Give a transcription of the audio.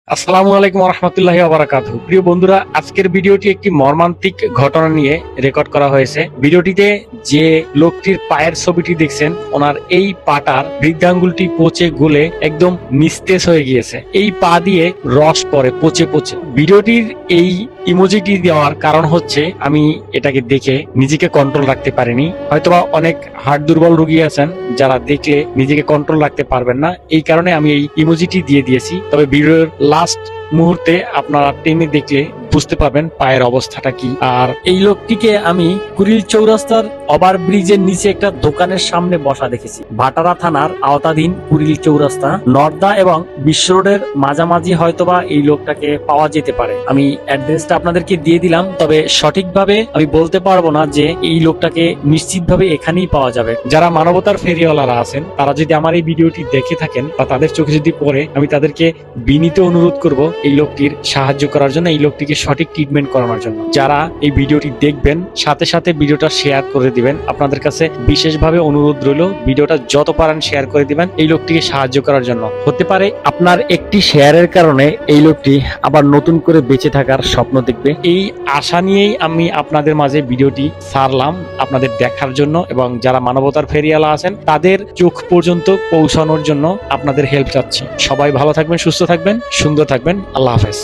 আসসালামু আলাইকুম রহমতুল্লাহি ওয়া বারাকাতুহু। প্রিয় বন্ধুরা, আজকের ভিডিওটি একটি মর্মান্তিক ঘটনা নিয়ে রেকর্ড করা হয়েছে। ভিডিওটিতে যে লোকটির পায়ের ছবিটি দেখছেন, ওনার এই পাটার বৃদ্ধাঙ্গুলটি পচে গলে একদম নিস্তেজ হয়ে গিয়েছে। এই পা দিয়ে রস পড়ে পচে পচে। ভিডিওটির এই ইমোজিটি দেওয়ার কারণ হচ্ছে আমি এটাকে দেখে নিজেকে কন্ট্রোল রাখতে পারিনি। হয়তোবা অনেক হার্ট দুর্বল রোগী আছেন যারা দেখলে নিজেকে কন্ট্রোল রাখতে পারবেন না, এই কারণে আমি এই ইমোজিটি দিয়ে দিয়েছি। তবে ভিডিওর লাস্ট মুহূর্তে আপনারা টেনে দেখলে বুঝতে পারবেন পায়ের অবস্থাটা কি। আর এই লোকটিকে আমি কুড়িল চৌরাস্তার ওভার ব্রিজের নিচে একটা দোকানের সামনে বসা দেখেছি। ভাটারা থানার আওতাধীন কুড়িল চৌরাস্তা, নর্দা এবং বিশ্ব রোডের মাঝামাঝি হয়তোবা এই লোকটাকে পাওয়া যেতে পারে। আমি অ্যাড্রেসটা আপনাদেরকে দিয়ে দিলাম, তবে সঠিকভাবে আমি বলতে পারবো না যে এই লোকটাকে নিশ্চিতভাবে এখানেই পাওয়া যাবে। যারা মানবতার ফেরিওয়ালারা আছেন, তারা যদি আমার এই ভিডিওটি দেখে থাকেন বা তাদের চোখে যদি পড়ে, আমি তাদেরকে বিনীত অনুরোধ করব এই লোকটির সাহায্য করার জন্য, এই লোকটিকে সঠিক ট্রিটমেন্ট করানোর জন্য। যারা এই ভিডিওটি দেখবেন সাথে সাথে ভিডিওটা শেয়ার করে দিবেন। আপনাদের কাছে বিশেষভাবে অনুরোধ রইল, ভিডিওটা যত পারেন শেয়ার করে দিবেন এই লোকটিকে সাহায্য করার জন্য। হতে পারে আপনার একটি শেয়ারের কারণে এই লোকটি আবার নতুন করে বেঁচে থাকার স্বপ্ন দেখবে। এই আশা নিয়েই আমি আপনাদের মাঝে ভিডিওটি ছাড়লাম আপনাদের দেখার জন্য, এবং যারা মানবতার ফেরিওয়ালা আছেন তাদের চোখ পর্যন্ত পৌঁছানোর জন্য আপনাদের হেল্প চাচ্ছি। সবাই ভালো থাকবেন, সুস্থ থাকবেন, সুন্দর থাকবেন। আল্লাহ হাফেজ।